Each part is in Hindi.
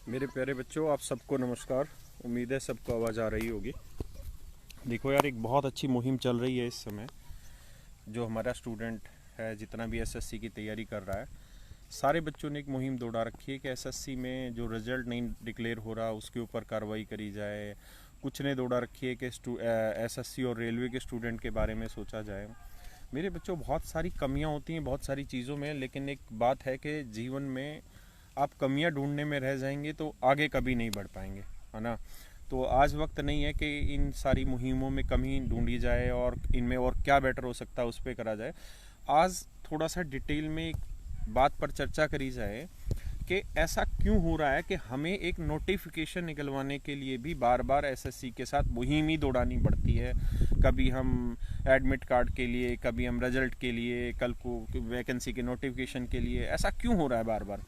मेरे प्यारे बच्चों, आप सबको नमस्कार। उम्मीद है सबको आवाज़ आ रही होगी। देखो यार, एक बहुत अच्छी मुहिम चल रही है इस समय। जो हमारा स्टूडेंट है, जितना भी एसएससी की तैयारी कर रहा है, सारे बच्चों ने एक मुहिम दौड़ा रखी है कि एसएससी में जो रिज़ल्ट नहीं डिक्लेयर हो रहा उसके ऊपर कार्रवाई करी जाए। कुछ ने दौड़ा रखी है कि एसएससी और रेलवे के स्टूडेंट के बारे में सोचा जाए। मेरे बच्चों, बहुत सारी कमियां होती हैं बहुत सारी चीज़ों में, लेकिन एक बात है कि जीवन में आप कमियां ढूंढने में रह जाएंगे तो आगे कभी नहीं बढ़ पाएंगे, है ना। तो आज वक्त नहीं है कि इन सारी मुहिमों में कमी ढूंढी जाए और इनमें और क्या बेटर हो सकता है उस पर करा जाए। आज थोड़ा सा डिटेल में एक बात पर चर्चा करी जाए कि ऐसा क्यों हो रहा है कि हमें एक नोटिफिकेशन निकलवाने के लिए भी बार बार एसएससी के साथ मुहिम ही दौड़ानी पड़ती है। कभी हम एडमिट कार्ड के लिए, कभी हम रिजल्ट के लिए, कल को वैकेंसी के नोटिफिकेशन के लिए। ऐसा क्यों हो रहा है बार बार?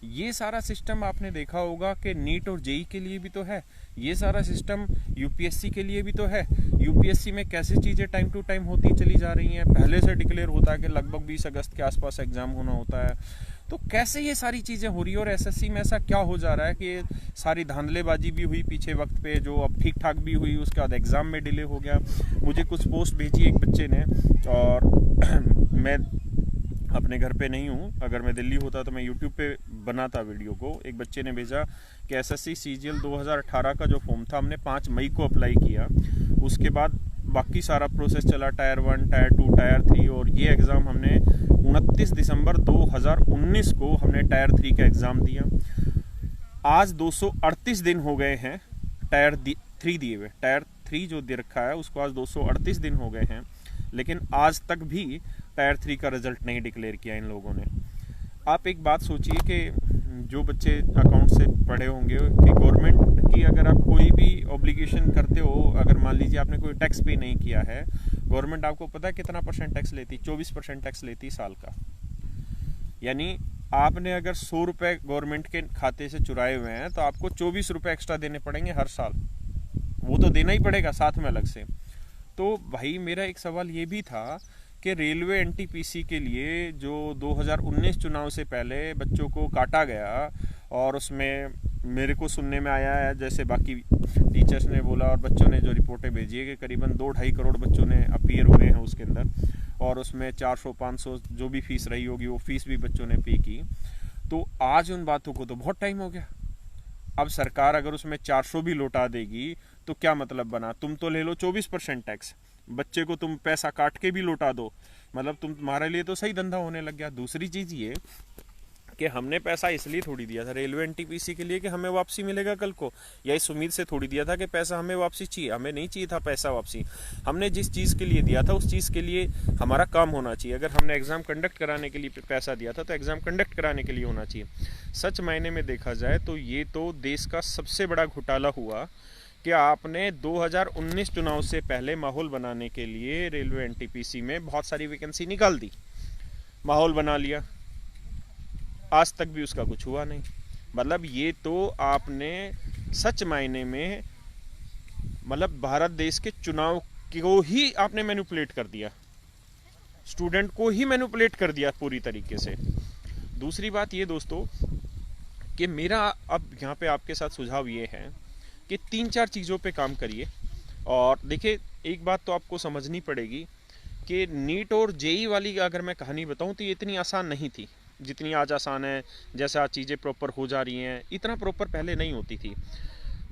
ये सारा सिस्टम आपने देखा होगा कि नीट और जेई के लिए भी तो है, ये सारा सिस्टम यूपीएससी के लिए भी तो है। यूपीएससी में कैसे चीज़ें टाइम टू टाइम होती चली जा रही हैं। पहले से डिक्लेयर होता है कि लगभग 20 अगस्त के आसपास एग्ज़ाम होना होता है। तो कैसे ये सारी चीज़ें हो रही है और एसएससी में ऐसा क्या हो जा रहा है कि सारी धांधलेबाजी भी हुई पीछे वक्त पे, जो अब ठीक ठाक भी हुई, उसके बाद एग्ज़ाम में डिले हो गया। मुझे कुछ पोस्ट भेजी एक बच्चे ने, और मैं अपने घर पे नहीं हूँ। अगर मैं दिल्ली होता तो मैं यूट्यूब पे बनाता वीडियो को। एक बच्चे ने भेजा कि एसएससी सीजीएल 2018 का जो फॉर्म था, हमने 5 मई को अप्लाई किया। उसके बाद बाकी सारा प्रोसेस चला, टायर 1, टायर 2, टायर 3, और ये एग्ज़ाम हमने 29 दिसंबर 2019 को हमने टायर 3 का एग्ज़ाम दिया। आज 238 दिन हो गए हैं टायर 3 दिए हुए। टायर 3 जो दे रखा है उसको आज 238 दिन हो गए हैं, लेकिन आज तक भी टायर 3 का रिजल्ट नहीं डिक्लेयर किया इन लोगों ने। आप एक बात सोचिए कि जो बच्चे अकाउंट से पढ़े होंगे कि गवर्नमेंट की अगर आप कोई भी ऑब्लिगेशन करते हो, अगर मान लीजिए आपने कोई टैक्स पे नहीं किया है, गवर्नमेंट आपको पता है कितना % टैक्स लेती? 24% टैक्स लेती साल का। यानी आपने अगर 100 रुपये गवर्नमेंट के खाते से चुराए हुए हैं तो आपको 24 रुपये एक्स्ट्रा देने पड़ेंगे हर साल। वो तो देना ही पड़ेगा साथ में अलग से। तो भाई, मेरा एक सवाल ये भी था कि रेलवे एनटीपीसी के लिए जो 2019 चुनाव से पहले बच्चों को काटा गया, और उसमें मेरे को सुनने में आया है, जैसे बाकी टीचर्स ने बोला और बच्चों ने जो रिपोर्टें भेजी है, कि करीबन 2-2.5 करोड़ बच्चों ने अपीयर हुए हैं उसके अंदर, और उसमें 400-500 जो भी फीस रही होगी वो फीस भी बच्चों ने पे की। तो आज उन बातों को तो बहुत टाइम हो गया। अब सरकार अगर उसमें 400 भी लौटा देगी तो क्या मतलब बना? तुम तो ले लो 24% टैक्स, बच्चे को तुम पैसा काट के भी लौटा दो, मतलब तुम्हारे लिए तो सही धंधा होने लग गया। दूसरी चीज़ ये कि हमने पैसा इसलिए थोड़ी दिया था रेलवे एनटीपीसी के लिए कि हमें वापसी मिलेगा कल को, या इस उम्मीद से थोड़ी दिया था कि पैसा हमें वापसी चाहिए। हमें नहीं चाहिए था पैसा वापसी। हमने जिस चीज़ के लिए दिया था उस चीज़ के लिए हमारा काम होना चाहिए। अगर हमने एग्ज़ाम कंडक्ट कराने के लिए पैसा दिया था तो एग्ज़ाम कंडक्ट कराने के लिए होना चाहिए। सच मायने में देखा जाए तो ये तो देश का सबसे बड़ा घोटाला हुआ कि आपने 2019 चुनाव से पहले माहौल बनाने के लिए रेलवे एनटीपीसी में बहुत सारी वैकेंसी निकाल दी, माहौल बना लिया, आज तक भी उसका कुछ हुआ नहीं। मतलब ये तो आपने सच मायने में, मतलब भारत देश के चुनाव को ही आपने मैनिपुलेट कर दिया, स्टूडेंट को ही मैनिपुलेट कर दिया पूरी तरीके से। दूसरी बात ये दोस्तों कि मेरा अब यहाँ पे आपके साथ सुझाव ये है कि 3-4 चीज़ों पे काम करिए। और देखिए, एक बात तो आपको समझनी पड़ेगी कि नीट और जेई वाली अगर मैं कहानी बताऊं तो ये इतनी आसान नहीं थी जितनी आज आसान है। जैसे आज चीज़ें प्रॉपर हो जा रही हैं, इतना प्रॉपर पहले नहीं होती थी।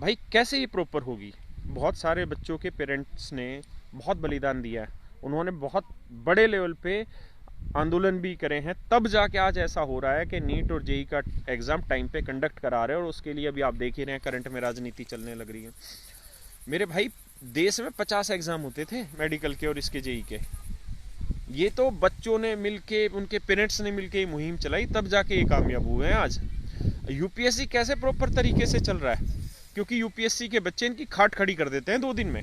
भाई, कैसे ये प्रॉपर होगी? बहुत सारे बच्चों के पेरेंट्स ने बहुत बलिदान दिया है, उन्होंने बहुत बड़े लेवल पे आंदोलन भी करे हैं, तब जाके आज ऐसा हो रहा है कि नीट और जेई का एग्ज़ाम टाइम पे कंडक्ट करा रहे हैं। और उसके लिए अभी आप देख ही रहे हैं, करंट में राजनीति चलने लग रही है। मेरे भाई, देश में 50 एग्ज़ाम होते थे मेडिकल के और इसके जेई के। ये तो बच्चों ने मिलके, उनके पेरेंट्स ने मिलके मुहिम चलाई, तब जाके ये कामयाब हुए हैं। आज यूपीएससी कैसे प्रॉपर तरीके से चल रहा है? क्योंकि यूपीएससी के बच्चे इनकी खाट खड़ी कर देते हैं 2 दिन में,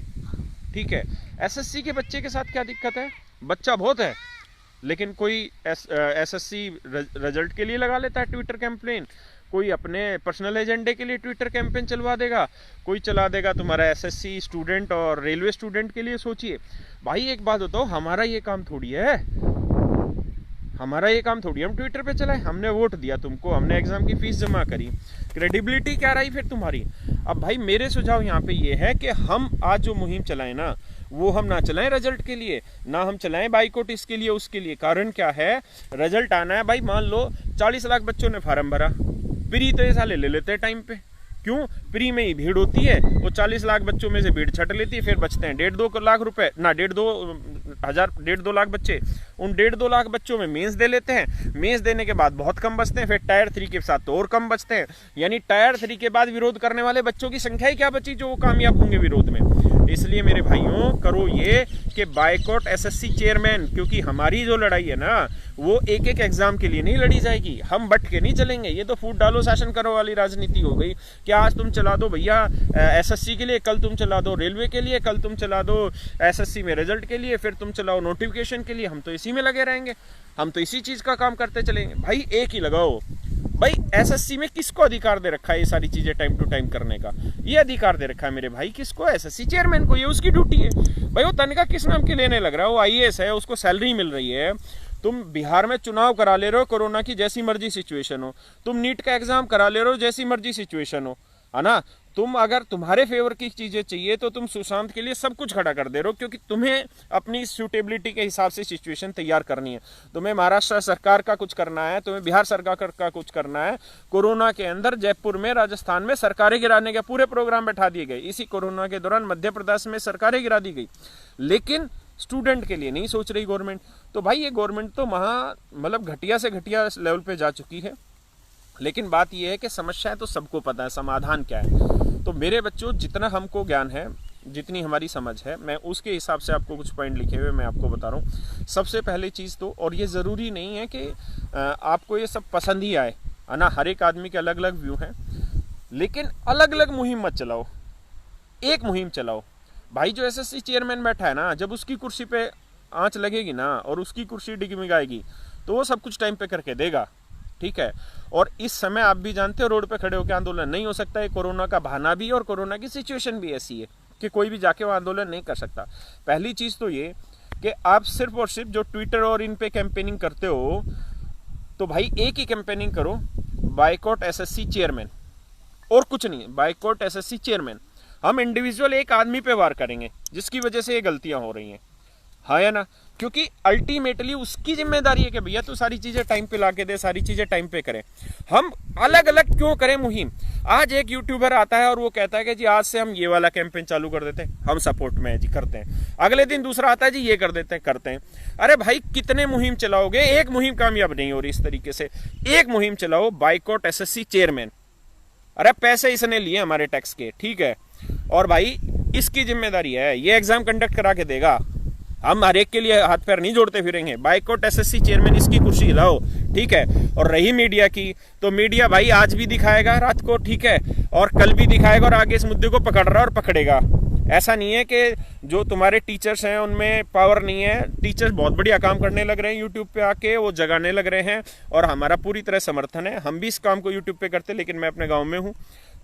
ठीक है। एसएससी के बच्चे के साथ क्या दिक्कत है? बच्चा बहुत है, लेकिन कोई एसएससी रिजल्ट के लिए लगा लेता है ट्विटर कैंपेन, कोई अपने पर्सनल एजेंडे के लिए ट्विटर कैंपेन चलवा देगा, कोई चला देगा तुम्हारा एसएससी स्टूडेंट और रेलवे स्टूडेंट के लिए। सोचिए भाई, एक बात बताओ, हमारा ये काम थोड़ी है। हमारा ये काम थोड़ी हम ट्विटर पे चलाए, हमने वोट दिया तुमको, हमने एग्जाम की फीस जमा करी, क्रेडिबिलिटी क्या रही फिर तुम्हारी। अब भाई मेरे सुझाव यहाँ पे ये है कि हम आज जो मुहिम चलाएं ना, वो हम ना चलाएं रिजल्ट के लिए, ना हम चलाएं बाइकआउट इसके लिए उसके लिए। कारण क्या है, रिजल्ट आना है भाई। मान लो 40 लाख बच्चों ने फार्म भरा, प्री तो ये साले ले लेते हैं टाइम पे, क्यों, प्री में ही भीड़ होती है, वो 40 लाख बच्चों में से भीड़ छट लेती है, फिर बचते हैं 1.5-2 लाख रुपए ना, 1.5-2 लाख बच्चे, उन 1.5-2 लाख बच्चों में मेंस दे लेते हैं, मेंस देने के बाद बहुत कम बचते हैं, फिर टायर 3 के साथ तो और कम बचते हैं, यानी टायर 3 के बाद विरोध करने वाले बच्चों की संख्या ही क्या बची जो कामयाब होंगे विरोध में। इसलिए मेरे भाइयों करो ये कि बाइकआउट एसएससी चेयरमैन, क्योंकि हमारी जो लड़ाई है ना वो एक एक एग्जाम के लिए नहीं लड़ी जाएगी, हम बट के नहीं चलेंगे। ये तो फूट डालो शासन करो वाली राजनीति हो गई कि आज तुम चला दो भैया एसएससी के लिए, कल तुम चला दो रेलवे के लिए, कल तुम चला दो एसएससी में रिजल्ट के लिए, फिर तुम चलाओ नोटिफिकेशन के लिए। हम तो इसी में लगे रहेंगे, हम तो इसी चीज का काम करते चलेंगे। भाई एक ही लगाओ। भाई एसएससी में किसको अधिकार दे रखा है ये सारी चीजें टाइम टू टाइम करने का? ये अधिकार दे रखा है मेरे भाई किसको? एसएससी चेयरमैन को। ये उसकी ड्यूटी है भाई। वो तनख्वाह किस नाम के लेने लग रहा है? वो आईएएस है, उसको सैलरी मिल रही है। तुम बिहार में चुनाव करा ले रहे हो कोरोना की जैसी मर्जी सिचुएशन हो, तुम नीट का एग्जाम करा ले रहे हो जैसी मर्जी सिचुएशन हो, है ना। तुम अगर तुम्हारे फेवर की चीजें चाहिए तो तुम सुशांत के लिए सब कुछ खड़ा कर दे रहे हो, क्योंकि तुम्हें अपनी सूटेबिलिटी के हिसाब से सिचुएशन तैयार करनी है। तुम्हें महाराष्ट्र सरकार का कुछ करना है, तुम्हें बिहार सरकार का कुछ करना है। कोरोना के अंदर जयपुर में, राजस्थान में सरकारें गिराने के पूरे प्रोग्राम बैठा दिए गए। इसी कोरोना के दौरान मध्य प्रदेश में सरकारें गिरा दी गई, लेकिन स्टूडेंट के लिए नहीं सोच रही गवर्नमेंट। तो भाई ये गवर्नमेंट तो मतलब घटिया से घटिया लेवल पे जा चुकी है। लेकिन बात यह है कि समस्या है तो सबको पता है, समाधान क्या है। तो मेरे बच्चों जितना हमको ज्ञान है, जितनी हमारी समझ है, मैं उसके हिसाब से आपको कुछ पॉइंट लिखे हुए मैं आपको बता रहा हूँ। सबसे पहली चीज़ तो, और ये ज़रूरी नहीं है कि आपको ये सब पसंद ही आए, है ना, हर एक आदमी के अलग अलग व्यू हैं, लेकिन अलग अलग मुहिम मत चलाओ, एक मुहिम चलाओ। भाई जो एसएससी चेयरमैन बैठा है ना, जब उसकी कुर्सी पे आंच लगेगी ना और उसकी कुर्सी डिगमिगाएगी तो वो सब कुछ टाइम पे करके देगा, ठीक है। और इस समय आप भी जानते हो रोड पे खड़े होकर आंदोलन नहीं हो सकता है। कोरोना का बहाना भी और कोरोना की सिचुएशन भी ऐसी है कि कोई भी जाके वो आंदोलन नहीं कर सकता। पहली चीज़ तो ये कि आप सिर्फ और सिर्फ जो ट्विटर और इन पे कैंपेनिंग करते हो, तो भाई एक ही कैंपेनिंग करो, बाइकआउट एसएससी चेयरमैन, और कुछ नहीं, बाइकआउट एसएससी चेयरमैन। हम इंडिविजुअल एक आदमी पे वार करेंगे जिसकी वजह से ये गलतियां हो रही हैं, हाँ या ना, क्योंकि अल्टीमेटली उसकी जिम्मेदारी है कि भैया तू सारी चीजें टाइम पे लाके दे, सारी चीजें टाइम पे करें। हम अलग अलग क्यों करें मुहिम? आज एक यूट्यूबर आता है और वो कहता है कि जी आज से हम ये वाला कैंपेन चालू कर देते हैं, हम सपोर्ट में है जी, करते हैं। अगले दिन दूसरा आता है जी ये कर देते हैं, करते हैं। अरे भाई कितने मुहिम चलाओगे? एक मुहिम कामयाब नहीं हो रही इस तरीके से। एक मुहिम चलाओ, बाइकआउट एसएससी चेयरमैन। अरे पैसे इसने लिए हमारे टैक्स के, ठीक है, और भाई इसकी जिम्मेदारी है, ये एग्जाम कंडक्ट करा के देगा। हम हर एक के लिए हाथ पैर नहीं जोड़ते फिरेंगे। बाइकआउट एसएससी चेयरमैन, इसकी कुर्सी हिलाओ, ठीक है। और रही मीडिया की, तो मीडिया भाई आज भी दिखाएगा रात को, ठीक है, और कल भी दिखाएगा, और आगे इस मुद्दे को पकड़ रहा है और पकड़ेगा। ऐसा नहीं है कि जो तुम्हारे टीचर्स हैं उनमें पावर नहीं है। टीचर्स बहुत बढ़िया काम करने लग रहे हैं यूट्यूब पे आके, वो जगाने लग रहे हैं, और हमारा पूरी तरह समर्थन है। हम भी इस काम को यूट्यूब पे करते, लेकिन मैं अपने गाँव में हूँ,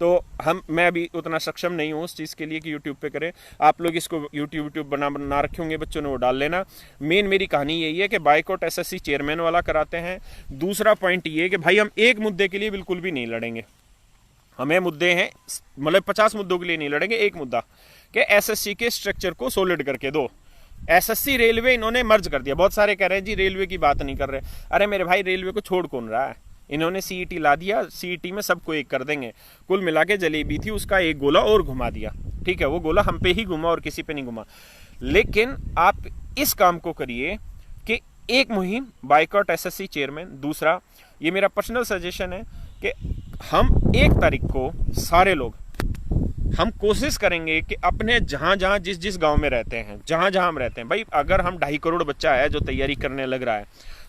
तो मैं अभी उतना सक्षम नहीं हूँ उस चीज़ के लिए कि यूट्यूब पे करें। आप लोग इसको यूट्यूब बना रखे होंगे बच्चों ने, वो डाल लेना। मेन मेरी कहानी यही है कि बाइकआउट एसएससी चेयरमैन वाला कराते हैं। दूसरा पॉइंट ये है कि भाई हम एक मुद्दे के लिए बिल्कुल भी नहीं लड़ेंगे। हमें मुद्दे हैं, मतलब 50 मुद्दों के लिए नहीं लड़ेंगे। एक मुद्दा कि एसएससी के स्ट्रक्चर को सॉलिड करके दो। एसएससी रेलवे इन्होंने मर्ज कर दिया। बहुत सारे कह रहे हैं जी रेलवे की बात नहीं कर रहे। अरे मेरे भाई रेलवे को छोड़ कौन रहा है? इन्होंने सीईटी ला दिया, सीईटी में सबको एक कर देंगे। कुल मिला के जलेबी थी, उसका एक गोला और घुमा दिया, ठीक है, वो गोला हम पे ही घुमा और किसी पे नहीं घुमा। लेकिन आप इस काम को करिए कि एक मुहिम बाइकआउट एसएससी चेयरमैन। दूसरा, ये मेरा पर्सनल सजेशन है कि हम 1 तारीख को सारे लोग हम कोशिश करेंगे कि अपने जहाँ जहाँ जिस गांव में रहते हैं, जहाँ जहाँ हम रहते हैं, भाई अगर हम 2.5 करोड़ बच्चा है जो तैयारी करने लग रहा है,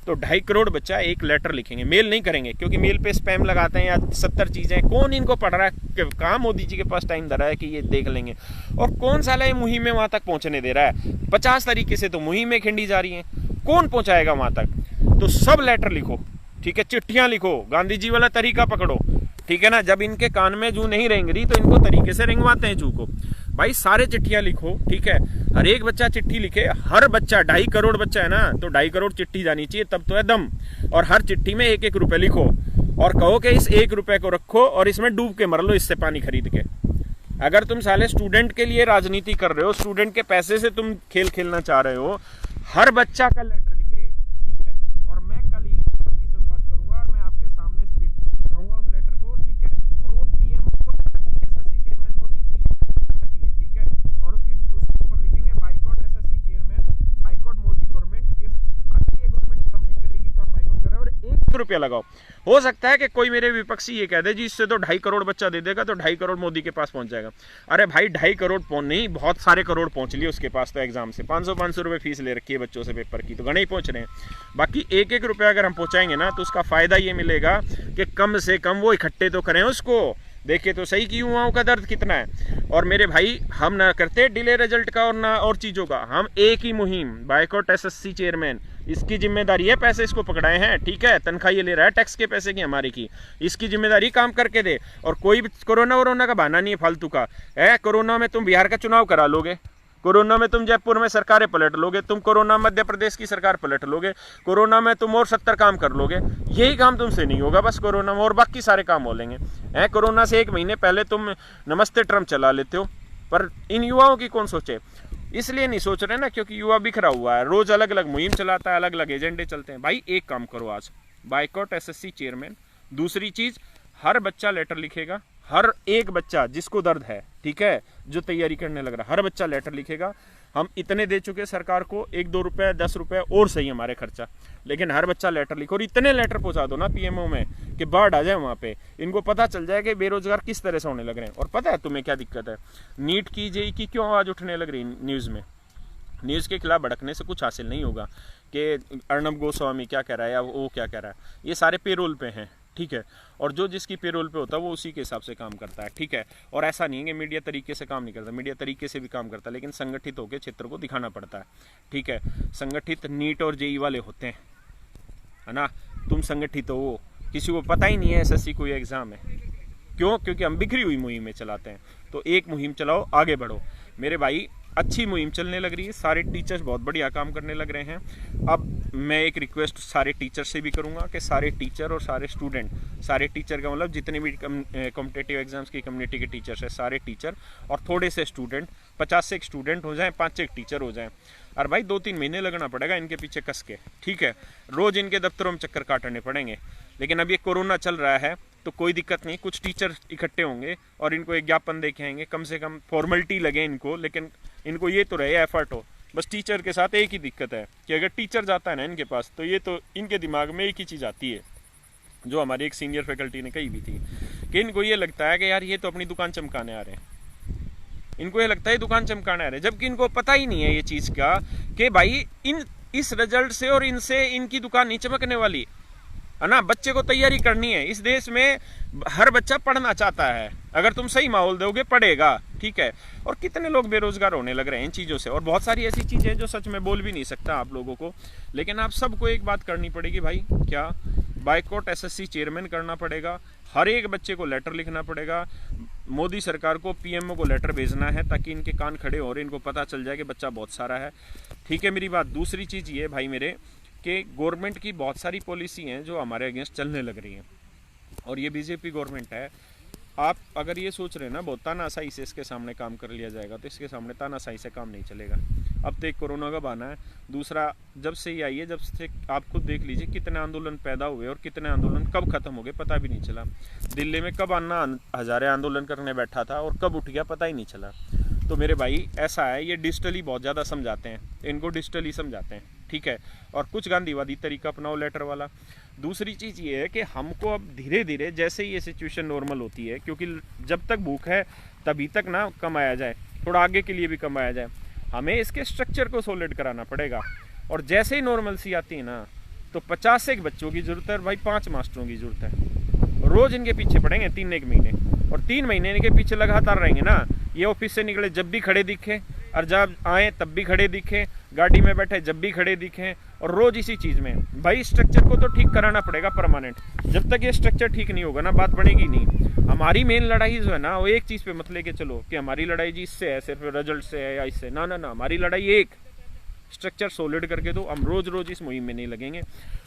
तो 2.5 करोड़ बच्चा एक लेटर लिखेंगे। मेल नहीं करेंगे, क्योंकि मेल पे स्पैम लगाते हैं या 70 चीज़ें, कौन इनको पढ़ रहा है? कहाँ मोदी जी के पास टाइम धरा है कि ये देख लेंगे? और कौन साला ये मुहिम में वहाँ तक पहुँचने दे रहा है? 50 तरीके से तो मुहिमें खिंडी जा रही हैं, कौन पहुँचाएगा वहाँ तक? तो सब लेटर लिखो, ठीक है, चिट्ठियाँ लिखो, गांधी जी वाला तरीका पकड़ो, ठीक है ना। जब इनके कान में जू नहीं रेंग रही तो इनको तरीके से रेंगवाते हैं जू को। भाई सारे चिट्ठियां लिखो, ठीक है, हर एक बच्चा चिट्ठी लिखे, हर बच्चा 2.5 करोड़ बच्चा है ना, तो 2.5 करोड़ चिट्ठी जानी चाहिए, तब तो है दम। और हर चिट्ठी में 1-1 रुपए लिखो और कहो कि इस 1 रुपए को रखो और इसमें डूब के मर लो इससे पानी खरीद के। अगर तुम साले स्टूडेंट के लिए राजनीति कर रहे हो, स्टूडेंट के पैसे से तुम खेल खेलना चाह रहे हो, हर बच्चा का लेटर लिखे, ठीक है, और मैं कल ही की शुरुआत करूंगा और मैं आपके सामने स्पीड कराऊंगा उस लेटर को, ठीक है, और वो पीएम को एसएससी चेयरमैन को नहीं चाहिए, ठीक है, और उसके ऊपर लिखेंगे boycott SSC chairman, boycott Modi government. ये गवर्नमेंट काम नहीं करेगी तो हम बाइकआउट करें और 1 रुपया लगाओ। हो सकता है कि कोई मेरे विपक्षी ये कह दे जी इससे तो 2.5 करोड़ बच्चा दे देगा तो 2.5 करोड़ मोदी के पास पहुंच जाएगा। अरे भाई 2.5 करोड़ नहीं, बहुत सारे करोड़ पहुंच लिए उसके पास तो एग्जाम से। 500 रुपए फीस ले रखी है बच्चों से पेपर की, तो घने ही पहुंच रहे हैं। बाकी 1-1 रुपया अगर हम पहुंचाएंगे ना तो उसका फायदा ये मिलेगा कि कम से कम वो इकट्ठे तो करें उसको। देखिए तो सही कि युवाओं का दर्द कितना है। और मेरे भाई हम ना करते डिले रिजल्ट का और ना और चीज़ों का, हम एक ही मुहिम बाइकआउट एसएससी चेयरमैन, इसकी जिम्मेदारी है, पैसे इसको पकड़ाए हैं, ठीक है, तनख्वाह ये ले रहा है टैक्स के पैसे की हमारी की, इसकी जिम्मेदारी काम करके दे। और कोई भी कोरोना का बहाना नहीं है फालतू का है। कोरोना में तुम बिहार का चुनाव करा लोगे, कोरोना में तुम जयपुर में सरकारें पलट लोगे, तुम कोरोना मध्य प्रदेश की सरकार पलट लोगे, कोरोना में तुम और 70 काम कर लोगे। यही काम तुमसे नहीं होगा बस कोरोना में, और बाकी सारे काम हो लेंगे। कोरोना से 1 महीने पहले तुम नमस्ते ट्रम्प चला लेते हो, पर इन युवाओं की कौन सोचे? इसलिए नहीं सोच रहे ना क्योंकि युवा बिखरा हुआ है, रोज अलग अलग मुहिम चलाता है, अलग अलग एजेंडे चलते हैं। भाई एक काम करो आज, बाइकआउट एसएससी चेयरमैन। दूसरी चीज, हर बच्चा लेटर लिखेगा, हर एक बच्चा जिसको दर्द है, ठीक है, जो तैयारी करने लग रहा है, हर बच्चा लेटर लिखेगा। हम इतने दे चुके सरकार को, 1-2 रुपए 10 रुपए और सही हमारे खर्चा, लेकिन हर बच्चा लेटर लिखो। और इतने लेटर पहुंचा दो ना पीएमओ में कि बाढ़ आ जाए वहां पे, इनको पता चल जाए कि बेरोजगार किस तरह से होने लग रहे हैं। और पता है तुम्हें क्या दिक्कत है? नीट की जेईई की क्यों आवाज उठने लग रही न्यूज में? न्यूज़ के खिलाफ भड़कने से कुछ हासिल नहीं होगा कि अर्नब गोस्वामी क्या कह रहा है या वो क्या कह रहा है। ये सारे पेरोल पे हैं, ठीक है, और जो जिसकी पेरोल पे होता है वो उसी के हिसाब से काम करता है, ठीक है। और ऐसा नहीं है कि मीडिया तरीके से काम नहीं करता, मीडिया तरीके से भी काम करता है, लेकिन संगठित होकर क्षेत्र को दिखाना पड़ता है, ठीक है। संगठित नीट और जेईई वाले होते हैं, है ना। तुम संगठित हो, किसी को पता ही नहीं है एसएससी कोई एग्जाम है। क्यों? क्योंकि हम बिखरी हुई मुहिमें चलाते हैं। तो एक मुहिम चलाओ, आगे बढ़ो मेरे भाई। अच्छी मुहिम चलने लग रही है, सारे टीचर्स बहुत बढ़िया काम करने लग रहे हैं। अब मैं एक रिक्वेस्ट सारे टीचर से भी करूंगा कि सारे टीचर और सारे स्टूडेंट, सारे टीचर का मतलब जितने भी कॉम्पिटिटिव एग्जाम्स की कम्युनिटी के टीचर्स हैं, सारे टीचर और थोड़े से स्टूडेंट, 50 से एक स्टूडेंट हो जाएं, 5 एक टीचर हो जाएं। और भाई 2-3 महीने लगना पड़ेगा इनके पीछे कस के, ठीक है। रोज इनके दफ्तरों में चक्कर काटने पड़ेंगे, लेकिन अब ये कोरोना चल रहा है तो कोई दिक्कत नहीं, कुछ टीचर इकट्ठे होंगे और इनको एक ज्ञापन दे के आएंगे, कम से कम फॉर्मेलिटी लगे इनको, लेकिन इनको ये तो रहे एफर्ट हो। बस टीचर के साथ एक ही दिक्कत है कि अगर टीचर जाता है ना इनके पास, तो ये तो इनके दिमाग में एक ही चीज़ आती है जो हमारी एक सीनियर फैकल्टी ने कही भी थी कि इनको ये लगता है कि यार ये तो अपनी दुकान चमकाने आ रहे हैं। इनको ये लगता है दुकान चमकाने आ रहे हैं, जबकि इनको पता ही नहीं है ये चीज़ का कि भाई इस रिजल्ट से और इनसे इनकी दुकान नहीं चमकने वाली, है ना। बच्चे को तैयारी करनी है। इस देश में हर बच्चा पढ़ना चाहता है, अगर तुम सही माहौल दोगे पढ़ेगा, ठीक है। और कितने लोग बेरोजगार होने लग रहे हैं इन चीज़ों से, और बहुत सारी ऐसी चीज़ें हैं जो सच में बोल भी नहीं सकता आप लोगों को, लेकिन आप सबको एक बात करनी पड़ेगी भाई, क्या? बाइकआउट एसएससी चेयरमैन करना पड़ेगा, हर एक बच्चे को लेटर लिखना पड़ेगा, मोदी सरकार को, पीएमओ को लेटर भेजना है ताकि इनके कान खड़े हो और इनको पता चल जाए कि बच्चा बहुत सारा है, ठीक है। मेरी बात दूसरी चीज़ ये भाई मेरे कि गवर्नमेंट की बहुत सारी पॉलिसी हैं जो हमारे अगेंस्ट चलने लग रही हैं, और ये बीजेपी गवर्नमेंट है। आप अगर ये सोच रहे हैं ना बहुत तानाशाही से इसके सामने काम कर लिया जाएगा, तो इसके सामने तानाशाही से काम नहीं चलेगा। अब तो एक कोरोना का बहाना है, दूसरा जब से ये आई है, जब से आप खुद देख लीजिए कितने आंदोलन पैदा हुए और कितने आंदोलन कब खत्म हो गए पता भी नहीं चला। दिल्ली में कब अन्ना हजारे आंदोलन करने बैठा था और कब उठ गया पता ही नहीं चला। तो मेरे भाई ऐसा है, ये डिजिटली बहुत ज़्यादा समझाते हैं, इनको डिजिटली समझाते हैं, ठीक है। और कुछ गांधीवादी तरीका अपनाओ लेटर वाला। दूसरी चीज़ ये है कि हमको अब धीरे धीरे जैसे ये सिचुएशन नॉर्मल होती है, क्योंकि जब तक भूख है तभी तक ना कमाया जाए, थोड़ा आगे के लिए भी कमाया जाए, हमें इसके स्ट्रक्चर को सॉलिड कराना पड़ेगा। और जैसे ही नॉर्मल सी आती है ना, तो 50 एक बच्चों की ज़रूरत है, भाई 5 मास्टरों की ज़रूरत है। रोज़ इनके पीछे पड़ेंगे 3 महीने, और 3 महीने इनके पीछे लगातार रहेंगे ना। ये ऑफिस से निकले जब भी खड़े दिखे, और जब आए तब भी खड़े दिखे, गाड़ी में बैठे जब भी खड़े दिखें और रोज इसी चीज में। भाई स्ट्रक्चर को तो ठीक कराना पड़ेगा परमानेंट। जब तक ये स्ट्रक्चर ठीक नहीं होगा ना, बात बनेगी नहीं। हमारी मेन लड़ाई जो है ना, वो एक चीज पे मत लेके चलो कि हमारी लड़ाई जी इससे है, सिर्फ रिजल्ट से है या इससे। ना ना ना, हमारी लड़ाई एक स्ट्रक्चर सॉलिड करके दो। हम रोज रोज इस मुहिम में नहीं लगेंगे।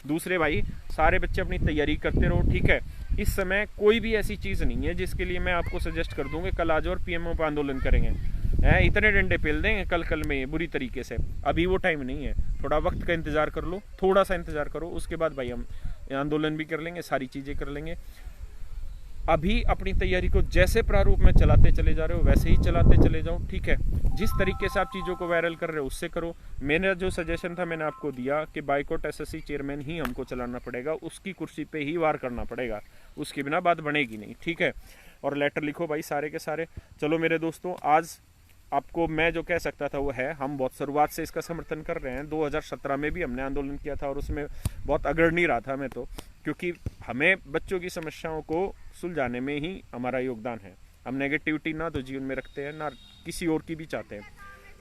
दूसरे भाई, सारे बच्चे अपनी तैयारी करते रहो, ठीक है। इस समय कोई भी ऐसी चीज नहीं है जिसके लिए मैं आपको सजेस्ट कर दूंगा कल आ जाओ और पीएमओ पर आंदोलन करेंगे, इतने डंडे पेल देंगे कल में बुरी तरीके से। अभी वो टाइम नहीं है, थोड़ा वक्त का इंतजार कर लो, थोड़ा सा इंतजार करो, उसके बाद भाई हम आंदोलन भी कर लेंगे, सारी चीजें कर लेंगे। अभी अपनी तैयारी को जैसे प्रारूप में चलाते चले जा रहे हो वैसे ही चलाते चले जाओ, ठीक है। जिस तरीके से आप चीज़ों को वायरल कर रहे हो उससे करो। मेरा जो सजेशन था मैंने आपको दिया कि बाइकॉट एसएससी चेयरमैन ही हमको चलाना पड़ेगा, उसकी कुर्सी पे ही वार करना पड़ेगा, उसके बिना बात बनेगी नहीं, ठीक है। और लेटर लिखो भाई सारे के सारे। चलो मेरे दोस्तों, आज आपको मैं जो कह सकता था वो है, हम बहुत शुरुआत से इसका समर्थन कर रहे हैं। 2017 में भी हमने आंदोलन किया था और उसमें बहुत अग्रणी रहा था मैं तो, क्योंकि हमें बच्चों की समस्याओं को सुलझाने में ही हमारा योगदान है। हम नेगेटिविटी ना तो जीवन में रखते हैं ना किसी और की भी चाहते हैं।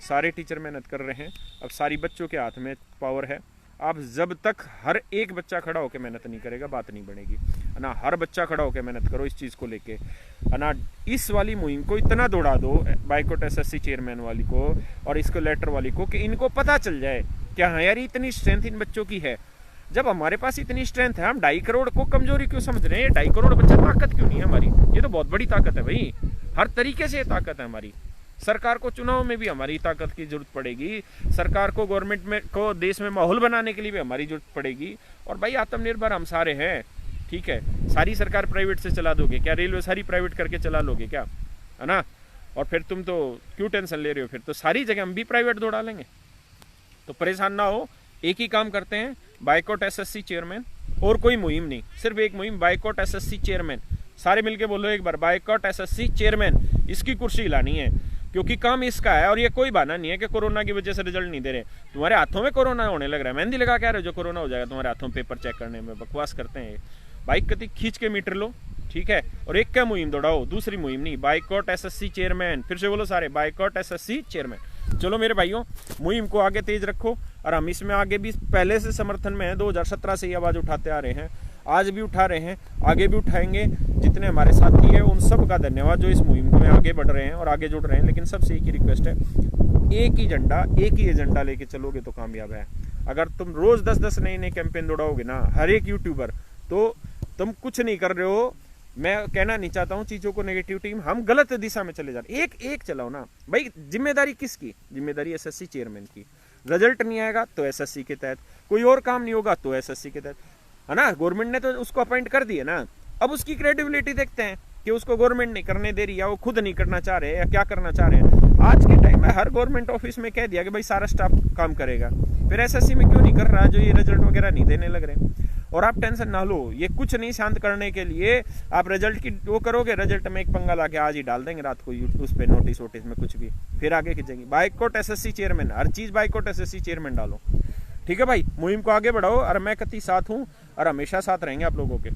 सारे टीचर मेहनत कर रहे हैं, अब सारी बच्चों के हाथ में पावर है। आप जब तक हर एक बच्चा खड़ा होकर मेहनत नहीं करेगा बात नहीं बनेगी, है ना। हर बच्चा खड़ा होकर मेहनत करो इस चीज़ को लेके, है ना। इस वाली मुहिम को इतना दौड़ा दो, बाइकॉट एसएससी चेयरमैन वाली को और इसको लेटर वाली को, कि इनको पता चल जाए कि हाँ यार इतनी स्ट्रेंथ इन बच्चों की है। जब हमारे पास इतनी स्ट्रेंथ है, हम 2.5 करोड़ को कमजोरी क्यों समझ रहे हैं? 2.5 करोड़ बच्चा ताकत क्यों नहीं है हमारी? ये तो बहुत बड़ी ताकत है भाई, हर तरीके से ताकत है हमारी। सरकार को चुनाव में भी हमारी ताकत की जरूरत पड़ेगी, सरकार को गवर्नमेंट में को देश में माहौल बनाने के लिए भी हमारी जरूरत पड़ेगी। और भाई आत्मनिर्भर हम सारे हैं, ठीक है। सारी सरकार प्राइवेट से चला दोगे क्या? रेलवे सारी प्राइवेट करके चला लोगे क्या, है ना? और फिर तुम तो क्यों टेंशन ले रहे हो? फिर तो सारी जगह हम भी प्राइवेट दौड़ा लेंगे। तो परेशान ना हो, एक ही काम करते हैं, बाइकॉट एसएससी चेयरमैन। और कोई मुहिम नहीं, सिर्फ एक मुहिम, बाइकॉट एसएससी चेयरमैन। सारे मिलके बोलो एक बार, बाइकॉट एसएससी चेयरमैन। इसकी कुर्सी हिलानी है, क्योंकि काम इसका है। और ये कोई बहाना नहीं है कि कोरोना की वजह से रिजल्ट नहीं दे रहे। तुम्हारे हाथों में कोरोना होने लग रहा है, मेहंदी लगा के आ रहे हो जो कोरोना हो जाएगा तुम्हारे हाथों, पेपर चेक करने में बकवास करते हैं। बाइक कति खींच के मीटर लो, ठीक है। और एक क्या मुहिम दौड़ाओ, दूसरी मुहिम नहीं, बाइकॉट एसएससी चेयरमैन। फिर से बोलो सारे, बाइकॉट एसएससी चेयरमैन। चलो मेरे भाइयों, मुहिम को आगे तेज रखो। और हम इसमें आगे भी पहले से समर्थन में है, 2017 से ही आवाज उठाते आ रहे हैं, आज भी उठा रहे हैं, आगे भी उठाएंगे। जितने हमारे साथी हैं उन सब का धन्यवाद जो इस मुहिम में आगे बढ़ रहे हैं और आगे जुड़ रहे हैं। लेकिन सबसे एक ही रिक्वेस्ट है, एक ही झंडा, एक ही एजेंडा लेके चलोगे तो कामयाब है। अगर तुम रोज 10-10 नए कैंपेन दौड़ाओगे ना, हर एक यूट्यूबर, तो तुम कुछ नहीं कर रहे हो। मैं कहना नहीं चाहता हूँ चीजों को नेगेटिविटी, हम गलत दिशा में चले जा रहे। एक चलाओ ना भाई। जिम्मेदारी किसकी? जिम्मेदारी एसएससी चेयरमैन की। रिजल्ट नहीं आएगा तो एसएससी के तहत, कोई और काम नहीं होगा तो एसएससी के तहत, है ना। गवर्नमेंट ने तो उसको अपॉइंट कर दिया ना, अब उसकी क्रेडिबिलिटी देखते हैं कि उसको गवर्नमेंट नहीं करने दे रही, या वो खुद नहीं करना चाह रहे हैं, या क्या करना चाह रहे हैं। आज के टाइम में हर गवर्नमेंट ऑफिस में कह दिया कि भाई सारा स्टाफ काम करेगा, फिर एसएससी में क्यों नहीं कर रहा जो ये रिजल्ट वगैरह नहीं देने लग रहे। और आप टेंशन ना लो, ये कुछ नहीं, शांत करने के लिए आप रिजल्ट की वो करोगे, रिजल्ट में एक पंगा लाके आज ही डाल देंगे रात को उस पे नोटिस वोटिस में कुछ भी, फिर आगे खींचेंगे। बाइकॉट एसएससी चेयरमैन, हर चीज बाइकॉट एसएससी चेयरमैन डालो, ठीक है भाई। मुहिम को आगे बढ़ाओ और मैं कति साथ हूँ और हमेशा साथ रहेंगे आप लोगों के।